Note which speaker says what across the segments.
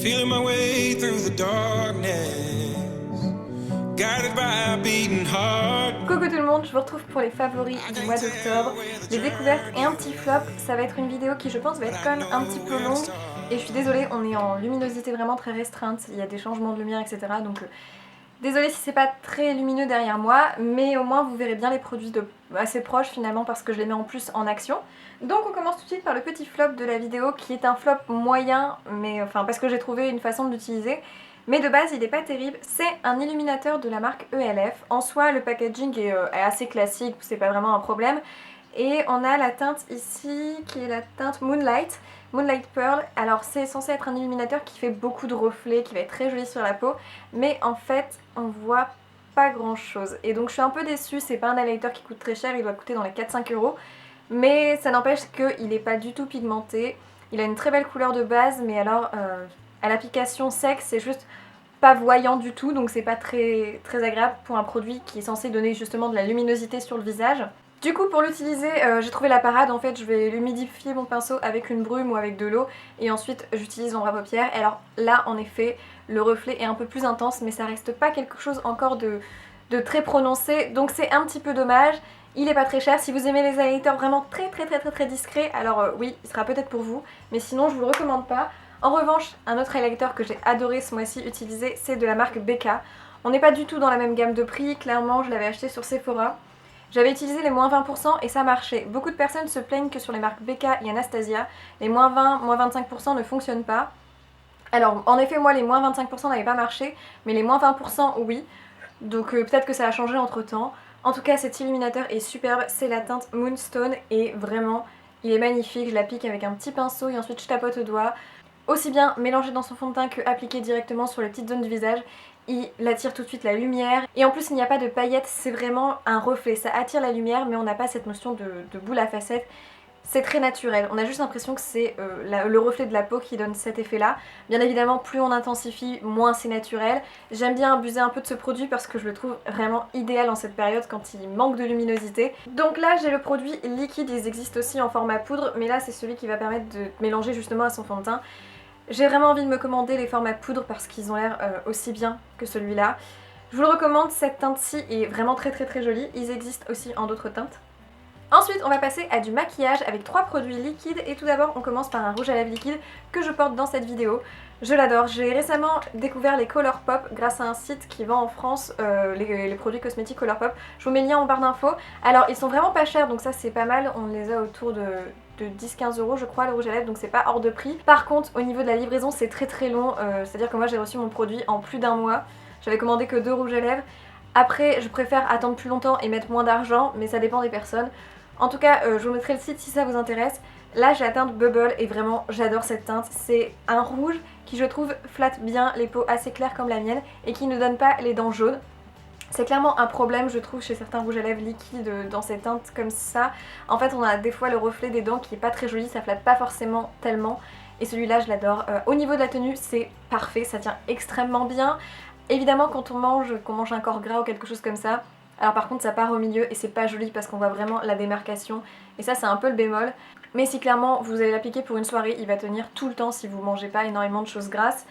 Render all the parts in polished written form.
Speaker 1: Feeling my way through the darkness, guided by a beating heart.
Speaker 2: Coucou tout le monde, je vous retrouve pour les favoris du mois d'octobre, les découvertes et un petit flop. Ça va être une vidéo qui je pense va être quand même un petit peu longue. Et je suis désolée, on est en luminosité vraiment très restreinte, il y a des changements de lumière etc. Donc désolée si c'est pas très lumineux derrière moi, mais au moins vous verrez bien les produits de assez proches finalement parce que je les mets en plus en action. Donc on commence tout de suite par le petit flop de la vidéo qui est un flop moyen, mais enfin parce que j'ai trouvé une façon de l'utiliser. Mais de base il n'est pas terrible, c'est un illuminateur de la marque ELF. En soi le packaging est assez classique, c'est pas vraiment un problème. Et on a la teinte ici qui est la teinte Moonlight Pearl. Alors c'est censé être un illuminateur qui fait beaucoup de reflets, qui va être très joli sur la peau. Mais en fait on voit pas grand chose. Et donc je suis un peu déçue, c'est pas un highlighter qui coûte très cher, il doit coûter dans les 4-5 euros. Mais ça n'empêche qu'il n'est pas du tout pigmenté. Il a une très belle couleur de base, mais alors à l'application sec c'est juste pas voyant du tout, donc c'est pas très agréable pour un produit qui est censé donner justement de la luminosité sur le visage. Du coup pour l'utiliser j'ai trouvé la parade, en fait je vais l'humidifier mon pinceau avec une brume ou avec de l'eau et ensuite j'utilise mon ras paupières. Et alors là en effet le reflet est un peu plus intense mais ça reste pas quelque chose encore de très prononcé, donc c'est un petit peu dommage. Il est pas très cher, si vous aimez les highlighters vraiment très discrets, alors oui il sera peut-être pour vous, mais sinon je vous le recommande pas. En revanche, un autre highlighter que j'ai adoré ce mois-ci utiliser, c'est de la marque BK. On n'est pas du tout dans la même gamme de prix, clairement je l'avais acheté sur Sephora. J'avais utilisé les moins 20% et ça marchait. Beaucoup de personnes se plaignent que sur les marques BK et Anastasia, les moins 20, moins 25% ne fonctionnent pas. Alors en effet moi les moins 25% n'avaient pas marché, mais les moins 20% oui. Donc peut-être que ça a changé entre temps. En tout cas cet illuminateur est superbe, c'est la teinte Moonstone et vraiment il est magnifique. Je l'applique avec un petit pinceau et ensuite je tapote au doigt. Aussi bien mélangé dans son fond de teint que appliqué directement sur les petites zones du visage. Il attire tout de suite la lumière et en plus il n'y a pas de paillettes, c'est vraiment un reflet, ça attire la lumière mais on n'a pas cette notion de boule à facettes. C'est très naturel, on a juste l'impression que c'est le reflet de la peau qui donne cet effet là. Bien évidemment plus on intensifie, moins c'est naturel. J'aime bien abuser un peu de ce produit parce que je le trouve vraiment idéal en cette période quand il manque de luminosité. Donc là j'ai le produit liquide, ils existent aussi en format poudre, mais là c'est celui qui va permettre de mélanger justement à son fond de teint. J'ai vraiment envie de me commander les formats poudre parce qu'ils ont l'air aussi bien que celui-là. Je vous le recommande, cette teinte-ci est vraiment très jolie. Ils existent aussi en d'autres teintes. Ensuite, on va passer à du maquillage avec 3 produits liquides. Et tout d'abord, on commence par un rouge à lèvres liquide que je porte dans cette vidéo. Je l'adore. J'ai récemment découvert les Colourpop grâce à un site qui vend en France les produits cosmétiques Colourpop. Je vous mets le lien en barre d'infos. Alors, ils sont vraiment pas chers, donc ça c'est pas mal. On les a autour de 10-15 euros je crois le rouge à lèvres, donc c'est pas hors de prix. Par contre au niveau de la livraison c'est très long, c'est à dire que moi j'ai reçu mon produit en plus d'un mois. J'avais commandé que 2 rouges à lèvres. Après je préfère attendre plus longtemps et mettre moins d'argent, mais ça dépend des personnes. En tout cas je vous mettrai le site si ça vous intéresse. Là j'ai la teinte Bubble et vraiment j'adore cette teinte. C'est un rouge qui je trouve flatte bien les peaux assez claires comme la mienne et qui ne donne pas les dents jaunes. C'est clairement un problème je trouve chez certains rouges à lèvres liquides dans ces teintes comme ça. En fait on a des fois le reflet des dents qui est pas très joli, ça flatte pas forcément tellement. Et celui-là je l'adore. Au niveau de la tenue c'est parfait, ça tient extrêmement bien. Évidemment quand on mange, qu'on mange un corps gras ou quelque chose comme ça, alors par contre ça part au milieu et c'est pas joli parce qu'on voit vraiment la démarcation. Et ça c'est un peu le bémol. Mais si clairement vous allez l'appliquer pour une soirée, il va tenir tout le temps si vous mangez pas énormément de choses grasses.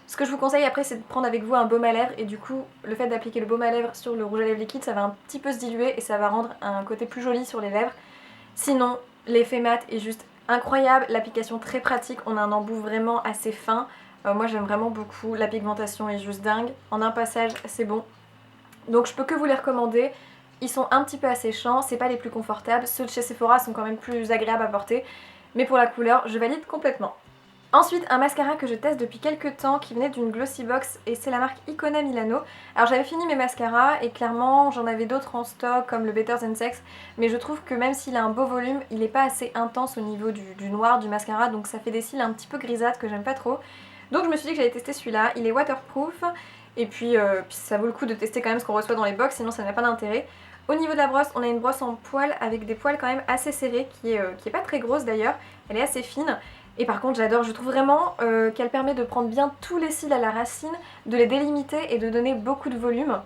Speaker 2: Ce que je vous conseille après c'est de prendre avec vous un baume à lèvres et du coup le fait d'appliquer le baume à lèvres sur le rouge à lèvres liquide ça va un petit peu se diluer et ça va rendre un côté plus joli sur les lèvres. Sinon l'effet mat est juste incroyable, l'application très pratique, on a un embout vraiment assez fin. Moi j'aime vraiment beaucoup, la pigmentation est juste dingue, en un passage c'est bon. Donc je peux que vous les recommander. Ils sont un petit peu asséchants, c'est pas les plus confortables, ceux de chez Sephora sont quand même plus agréables à porter, mais pour la couleur je valide complètement. Ensuite un mascara que je teste depuis quelques temps qui venait d'une Glossy Box et c'est la marque Icona Milano. Alors j'avais fini mes mascaras et clairement j'en avais d'autres en stock comme le Better Than Sex, mais je trouve que même s'il a un beau volume il n'est pas assez intense au niveau du noir du mascara, donc ça fait des cils un petit peu grisâtres que j'aime pas trop. Donc je me suis dit que j'allais tester celui-là, il est waterproof et puis ça vaut le coup de tester quand même ce qu'on reçoit dans les box, sinon ça n'a pas d'intérêt. Au niveau de la brosse, on a une brosse en poils avec des poils quand même assez serrés qui est pas très grosse d'ailleurs, elle est assez fine. Et par contre j'adore, je trouve vraiment qu'elle permet de prendre bien tous les cils à la racine, de les délimiter et de donner beaucoup de volume.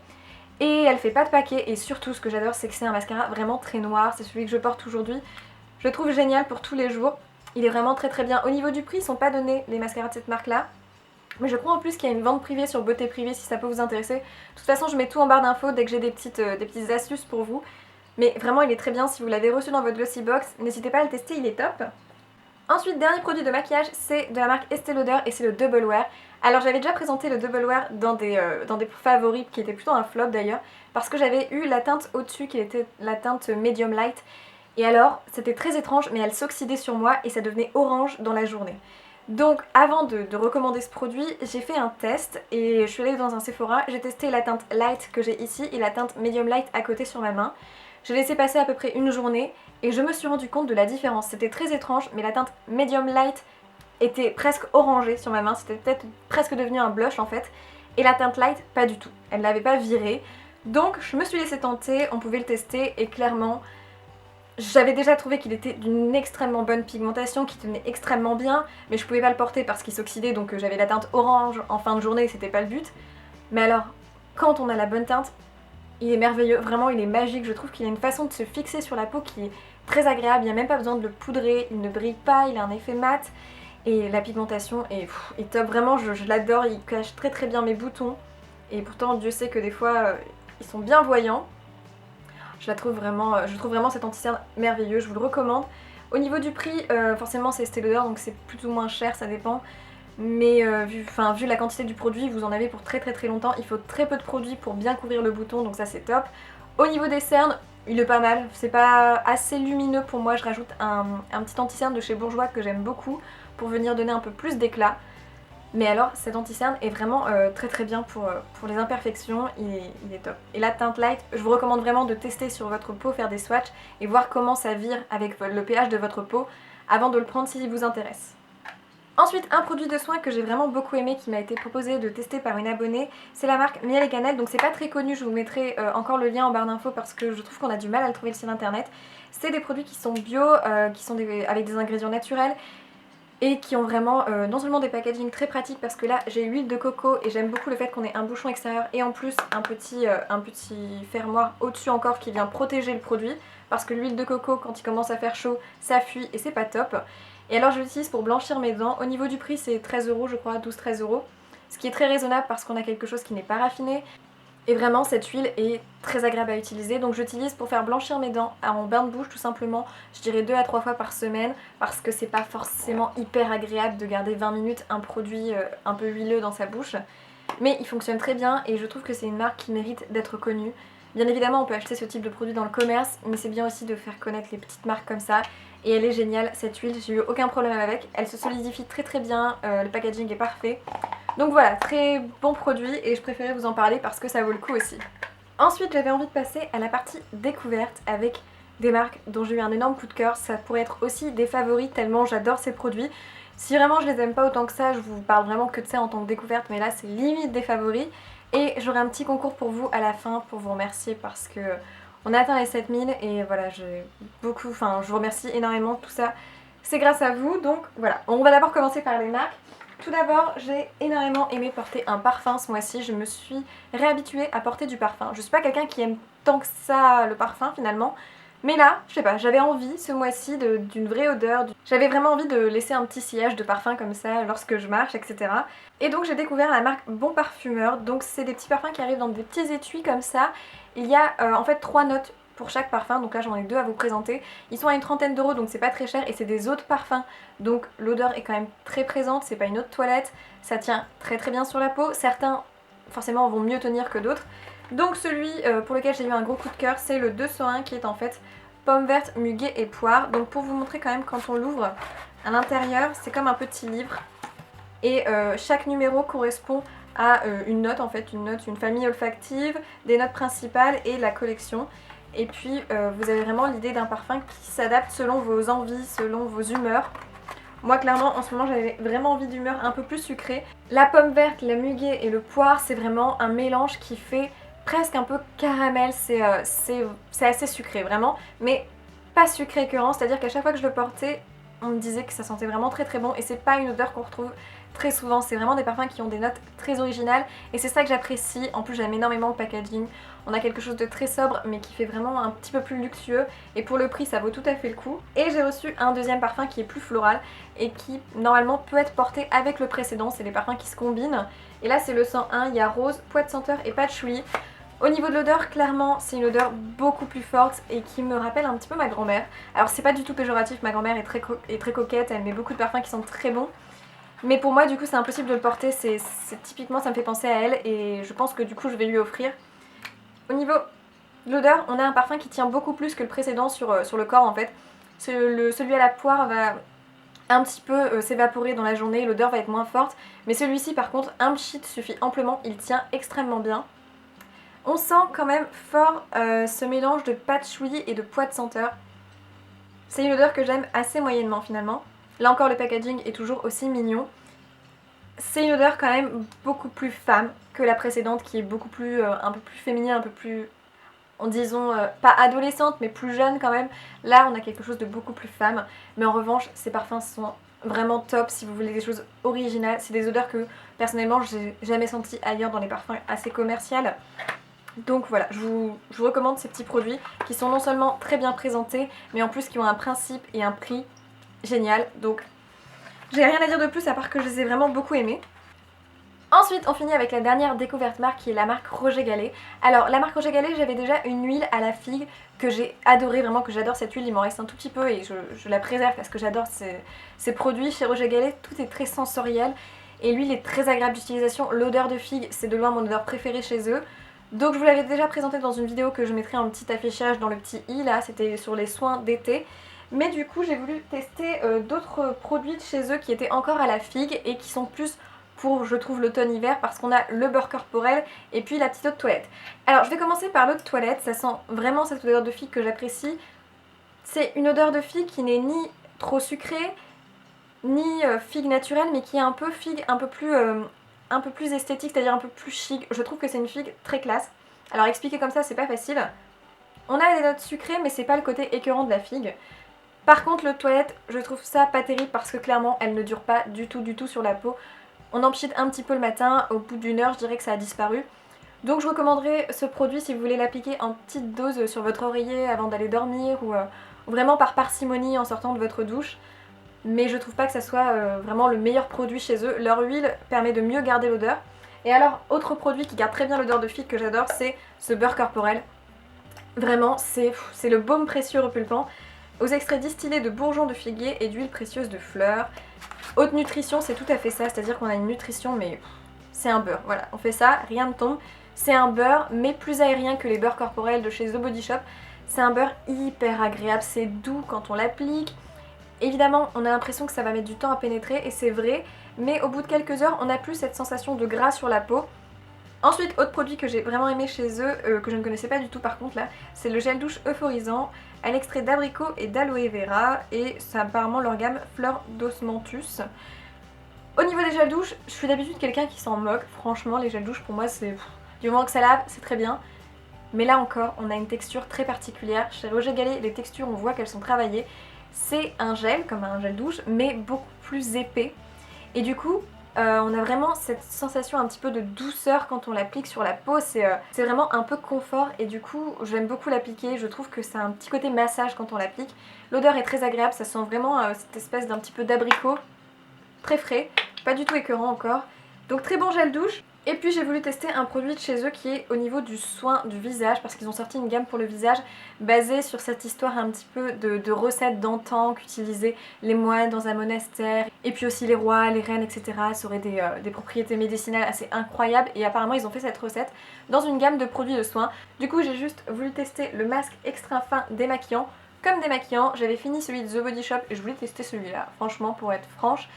Speaker 2: Et elle fait pas de paquet et surtout ce que j'adore c'est que c'est un mascara vraiment très noir, c'est celui que je porte aujourd'hui. Je le trouve génial pour tous les jours, il est vraiment très bien. Au niveau du prix ils sont pas donnés les mascaras de cette marque là. Mais je crois en plus qu'il y a une vente privée sur Beauté Privée si ça peut vous intéresser. De toute façon, je mets tout en barre d'infos dès que j'ai des petites astuces pour vous. Mais vraiment, il est très bien. Si vous l'avez reçu dans votre Glossy Box, n'hésitez pas à le tester, il est top. Ensuite, dernier produit de maquillage, c'est de la marque Estée Lauder et c'est le Double Wear. Alors j'avais déjà présenté le Double Wear dans des favoris, qui était plutôt un flop d'ailleurs, parce que j'avais eu la teinte au-dessus qui était la teinte Medium Light. Et alors, c'était très étrange, mais elle s'oxydait sur moi et ça devenait orange dans la journée. Donc avant de recommander ce produit, j'ai fait un test et je suis allée dans un Sephora, j'ai testé la teinte Light que j'ai ici et la teinte Medium Light à côté sur ma main. J'ai laissé passer à peu près une journée et je me suis rendu compte de la différence. C'était très étrange, mais la teinte Medium Light était presque orangée sur ma main, c'était peut-être presque devenu un blush en fait. Et la teinte Light, pas du tout, elle ne l'avait pas virée. Donc je me suis laissée tenter, on pouvait le tester et clairement... J'avais déjà trouvé qu'il était d'une extrêmement bonne pigmentation, qui tenait extrêmement bien, mais je pouvais pas le porter parce qu'il s'oxydait, donc j'avais la teinte orange en fin de journée, c'était pas le but. Mais alors, quand on a la bonne teinte, il est merveilleux, vraiment il est magique, je trouve qu'il a une façon de se fixer sur la peau qui est très agréable, il n'y a même pas besoin de le poudrer, il ne brille pas, il a un effet mat, et la pigmentation est top, vraiment je l'adore, il cache très très bien mes boutons, et pourtant Dieu sait que des fois ils sont bien voyants. Je trouve vraiment cet anti-cerne merveilleux, je vous le recommande. Au niveau du prix, forcément c'est Estée Lauder donc c'est plus ou moins cher, ça dépend. Mais vu la quantité du produit, vous en avez pour très très très longtemps. Il faut très peu de produits pour bien couvrir le bouton, donc ça c'est top. Au niveau des cernes, il est pas mal. C'est pas assez lumineux pour moi, je rajoute un petit anti-cerne de chez Bourjois que j'aime beaucoup pour venir donner un peu plus d'éclat. Mais alors cet anti-cerne est vraiment très très bien pour les imperfections, il est top. Et la teinte light, je vous recommande vraiment de tester sur votre peau, faire des swatchs et voir comment ça vire avec le pH de votre peau avant de le prendre s'il vous intéresse. Ensuite, un produit de soin que j'ai vraiment beaucoup aimé, qui m'a été proposé de tester par une abonnée, c'est la marque Miel et Cannelle, donc c'est pas très connu, je vous mettrai encore le lien en barre d'infos parce que je trouve qu'on a du mal à le trouver sur internet. C'est des produits qui sont bio, qui sont avec des ingrédients naturels, et qui ont vraiment non seulement des packaging très pratiques parce que là j'ai l'huile de coco et j'aime beaucoup le fait qu'on ait un bouchon extérieur et en plus un petit fermoir au-dessus encore qui vient protéger le produit parce que l'huile de coco quand il commence à faire chaud ça fuit et c'est pas top. Et alors je l'utilise pour blanchir mes dents. Au niveau du prix c'est 13 € je crois, 12-13 €, ce qui est très raisonnable parce qu'on a quelque chose qui n'est pas raffiné. Et vraiment cette huile est très agréable à utiliser, donc j'utilise pour faire blanchir mes dents en bain de bouche tout simplement, je dirais 2 à 3 fois par semaine parce que c'est pas forcément hyper agréable de garder 20 minutes un produit un peu huileux dans sa bouche. Mais il fonctionne très bien et je trouve que c'est une marque qui mérite d'être connue. Bien évidemment on peut acheter ce type de produit dans le commerce, mais c'est bien aussi de faire connaître les petites marques comme ça. Et elle est géniale cette huile, j'ai eu aucun problème avec, elle se solidifie très très bien, le packaging est parfait. Donc voilà, très bon produit et je préférais vous en parler parce que ça vaut le coup aussi. Ensuite j'avais envie de passer à la partie découverte avec des marques dont j'ai eu un énorme coup de cœur. Ça pourrait être aussi des favoris tellement j'adore ces produits. Si vraiment je les aime pas autant que ça, je vous parle vraiment que de ça en tant que découverte, mais là c'est limite des favoris. Et j'aurai un petit concours pour vous à la fin pour vous remercier parce que on a atteint les 7000 et voilà, je vous remercie énormément, tout ça c'est grâce à vous. Donc voilà, on va d'abord commencer par les marques. Tout d'abord, j'ai énormément aimé porter un parfum ce mois-ci, je me suis réhabituée à porter du parfum. Je suis pas quelqu'un qui aime tant que ça le parfum finalement, mais là, je sais pas, j'avais envie ce mois-ci d'une vraie odeur, j'avais vraiment envie de laisser un petit sillage de parfum comme ça lorsque je marche, etc. Et donc j'ai découvert la marque Bon Parfumeur, donc c'est des petits parfums qui arrivent dans des petits étuis comme ça. Il y a en fait 3 notes pour chaque parfum, donc là j'en ai 2 à vous présenter. Ils sont à une trentaine d'euros donc c'est pas très cher et c'est des eaux de parfum, donc l'odeur est quand même très présente, c'est pas une eau de toilette, ça tient très très bien sur la peau, certains forcément vont mieux tenir que d'autres. Donc celui pour lequel j'ai eu un gros coup de cœur c'est le 201 qui est en fait pomme verte, muguet et poire. Donc pour vous montrer quand même quand on l'ouvre à l'intérieur c'est comme un petit livre et chaque numéro correspond à une note en fait, une famille olfactive, des notes principales et la collection. Et puis vous avez vraiment l'idée d'un parfum qui s'adapte selon vos envies, selon vos humeurs. Moi clairement en ce moment j'avais vraiment envie d'humeur un peu plus sucrée. La pomme verte, la muguet et le poire c'est vraiment un mélange qui fait presque un peu caramel, c'est assez sucré vraiment, mais pas sucré écœurant, c'est à dire qu'à chaque fois que je le portais on me disait que ça sentait vraiment très très bon et c'est pas une odeur qu'on retrouve très souvent. C'est vraiment des parfums qui ont des notes très originales et c'est ça que j'apprécie. En plus j'aime énormément le packaging. On a quelque chose de très sobre mais qui fait vraiment un petit peu plus luxueux et pour le prix ça vaut tout à fait le coup. Et j'ai reçu un deuxième parfum qui est plus floral et qui normalement peut être porté avec le précédent. C'est des parfums qui se combinent. Et là c'est le 101, il y a rose, pois de senteur et patchouli. Au niveau de l'odeur, clairement, c'est une odeur beaucoup plus forte et qui me rappelle un petit peu ma grand-mère. Alors c'est pas du tout péjoratif, ma grand-mère est très coquette, elle met beaucoup de parfums qui sont très bons. Mais pour moi, du coup, c'est impossible de le porter, typiquement, ça me fait penser à elle et je pense que du coup, je vais lui offrir. Au niveau de l'odeur, on a un parfum qui tient beaucoup plus que le précédent sur le corps en fait. Celui à la poire va un petit peu s'évaporer dans la journée, l'odeur va être moins forte. Mais celui-ci, par contre, un pchit suffit amplement, il tient extrêmement bien. On sent quand même fort ce mélange de patchouli et de pois de senteur. C'est une odeur que j'aime assez moyennement finalement. Là encore le packaging est toujours aussi mignon. C'est une odeur quand même beaucoup plus femme que la précédente qui est beaucoup plus, un peu plus féminin, un peu plus, disons, pas adolescente mais plus jeune quand même. Là on a quelque chose de beaucoup plus femme. Mais en revanche ces parfums sont vraiment top si vous voulez des choses originales. C'est des odeurs que personnellement j'ai jamais senties ailleurs dans les parfums assez commerciaux. Donc voilà, je vous recommande ces petits produits qui sont non seulement très bien présentés, mais en plus qui ont un principe et un prix génial. Donc j'ai rien à dire de plus à part que je les ai vraiment beaucoup aimés. Ensuite on finit avec la dernière découverte marque qui est la marque Roger Gallet. Alors la marque Roger Gallet, j'avais déjà une huile à la figue que j'ai adorée, vraiment que j'adore cette huile, il m'en reste un tout petit peu et je la préserve parce que j'adore ces produits. Chez Roger Gallet tout est très sensoriel et l'huile est très agréable d'utilisation. L'odeur de figue c'est de loin mon odeur préférée chez eux. Donc je vous l'avais déjà présenté dans une vidéo que je mettrai en petit affichage dans le petit i là, c'était sur les soins d'été. Mais du coup j'ai voulu tester d'autres produits de chez eux qui étaient encore à la figue et qui sont plus pour je trouve l'automne-hiver parce qu'on a le beurre corporel et puis la petite eau de toilette. Alors je vais commencer par l'eau de toilette, ça sent vraiment cette odeur de figue que j'apprécie. C'est une odeur de figue qui n'est ni trop sucrée, ni figue naturelle mais qui est un peu figue un peu plus esthétique, c'est-à-dire un peu plus chic. Je trouve que c'est une figue très classe. Alors expliquer comme ça c'est pas facile. On a des notes sucrées mais c'est pas le côté écœurant de la figue. Par contre l'eau de toilette, je trouve ça pas terrible parce que clairement elle ne dure pas du tout sur la peau. On en pchite un petit peu le matin, au bout d'une heure je dirais que ça a disparu. Donc je recommanderais ce produit si vous voulez l'appliquer en petite dose sur votre oreiller avant d'aller dormir ou vraiment par parcimonie en sortant de votre douche. Mais je trouve pas que ça soit vraiment le meilleur produit chez eux. Leur huile permet de mieux garder l'odeur. Et alors, autre produit qui garde très bien l'odeur de figue que j'adore, c'est ce beurre corporel. Vraiment, c'est le baume précieux repulpant, aux extraits distillés de bourgeons de figuier et d'huile précieuse de fleurs. Haute nutrition, c'est tout à fait ça, c'est-à-dire qu'on a une nutrition, mais c'est un beurre. Voilà, on fait ça, rien ne tombe. C'est un beurre, mais plus aérien que les beurres corporels de chez The Body Shop. C'est un beurre hyper agréable, c'est doux quand on l'applique. Évidemment, on a l'impression que ça va mettre du temps à pénétrer et c'est vrai, mais au bout de quelques heures, on n'a plus cette sensation de gras sur la peau. Ensuite, autre produit que j'ai vraiment aimé chez eux, que je ne connaissais pas du tout par contre là, c'est le gel douche euphorisant à l'extrait d'abricot et d'aloe vera et c'est apparemment leur gamme Fleur d'Osmanthus. Au niveau des gels douche, je suis d'habitude quelqu'un qui s'en moque, franchement les gels douche pour moi c'est... Du moment que ça lave, c'est très bien. Mais là encore, on a une texture très particulière. Chez Roger Gallet, les textures, on voit qu'elles sont travaillées. C'est un gel, comme un gel douche, mais beaucoup plus épais. Et du coup, on a vraiment cette sensation un petit peu de douceur quand on l'applique sur la peau. C'est vraiment un peu confort et du coup, j'aime beaucoup l'appliquer. Je trouve que c'est un petit côté massage quand on l'applique. L'odeur est très agréable, ça sent vraiment cette espèce d'un petit peu d'abricot. Très frais, pas du tout écœurant encore. Donc très bon gel douche. Et puis j'ai voulu tester un produit de chez eux qui est au niveau du soin du visage parce qu'ils ont sorti une gamme pour le visage basée sur cette histoire un petit peu de recettes d'antan qu'utilisaient les moines dans un monastère et puis aussi les rois, les reines, etc. Ça aurait des propriétés médicinales assez incroyables et apparemment ils ont fait cette recette dans une gamme de produits de soins. Du coup j'ai juste voulu tester le masque extra fin démaquillant. Comme démaquillant, j'avais fini celui de The Body Shop et je voulais tester celui-là, franchement pour être franche.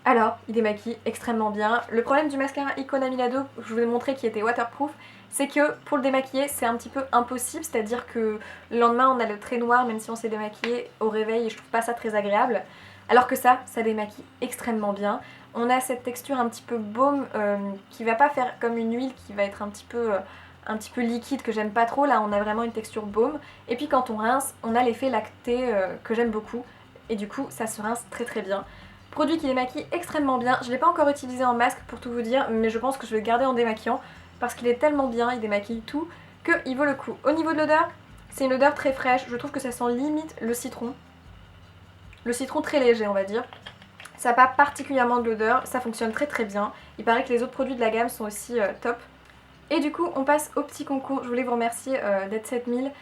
Speaker 2: Alors, il démaquille extrêmement bien. Le problème du mascara Icona Milado, je vous ai montré qui était waterproof, c'est que pour le démaquiller, c'est un petit peu impossible, c'est-à-dire que le lendemain, on a le trait noir même si on s'est démaquillé au réveil et je trouve pas ça très agréable. Alors que ça démaquille extrêmement bien. On a cette texture un petit peu baume qui va pas faire comme une huile qui va être un petit peu liquide que j'aime pas trop. Là, on a vraiment une texture baume. Et puis quand on rince, on a l'effet lacté que j'aime beaucoup. Et du coup, ça se rince très très bien. Produit qui démaquille extrêmement bien. Je ne l'ai pas encore utilisé en masque pour tout vous dire, mais je pense que je vais le garder en démaquillant parce qu'il est tellement bien, il démaquille tout, qu'il vaut le coup. Au niveau de l'odeur, c'est une odeur très fraîche. Je trouve que ça sent limite le citron. Le citron très léger, on va dire. Ça n'a pas particulièrement de l'odeur, ça fonctionne très très bien. Il paraît que les autres produits de la gamme sont aussi top. Et du coup, on passe au petit concours. Je voulais vous remercier d'être 7000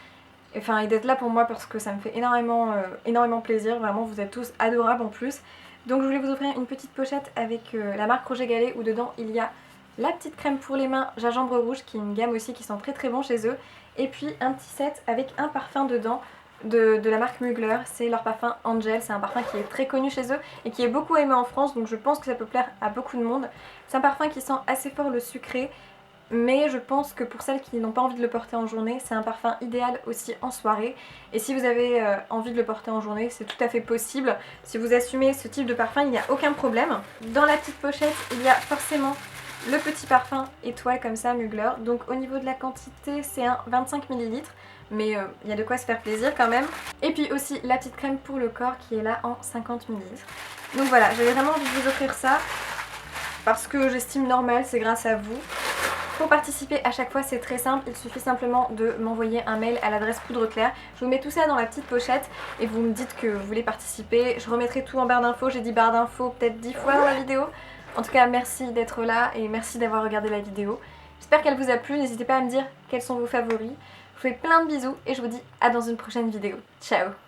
Speaker 2: et d'être là pour moi parce que ça me fait énormément plaisir. Vraiment, vous êtes tous adorables en plus. Donc je voulais vous offrir une petite pochette avec la marque Roger Gallet où dedans il y a la petite crème pour les mains gingembre rouge qui est une gamme aussi qui sent très très bon chez eux. Et puis un petit set avec un parfum dedans de la marque Mugler, c'est leur parfum Angel, c'est un parfum qui est très connu chez eux et qui est beaucoup aimé en France, donc je pense que ça peut plaire à beaucoup de monde. C'est un parfum qui sent assez fort le sucré, mais je pense que pour celles qui n'ont pas envie de le porter en journée, c'est un parfum idéal aussi en soirée. Et si vous avez envie de le porter en journée, c'est tout à fait possible. Si vous assumez ce type de parfum, il n'y a aucun problème. Dans la petite pochette, il y a forcément le petit parfum étoile comme ça, Mugler. Donc au niveau de la quantité, c'est un 25 ml. Mais il y a de quoi se faire plaisir quand même. Et puis aussi la petite crème pour le corps qui est là en 50 ml. Donc voilà, j'avais vraiment envie de vous offrir ça parce que j'estime normal, c'est grâce à vous. Pour participer à chaque fois c'est très simple, il suffit simplement de m'envoyer un mail à l'adresse Poudre Claire. Je vous mets tout ça dans la petite pochette et vous me dites que vous voulez participer. Je remettrai tout en barre d'infos, j'ai dit barre d'infos peut-être 10 fois dans la vidéo. En tout cas merci d'être là et merci d'avoir regardé la vidéo. J'espère qu'elle vous a plu, n'hésitez pas à me dire quels sont vos favoris. Je vous fais plein de bisous et je vous dis à dans une prochaine vidéo. Ciao!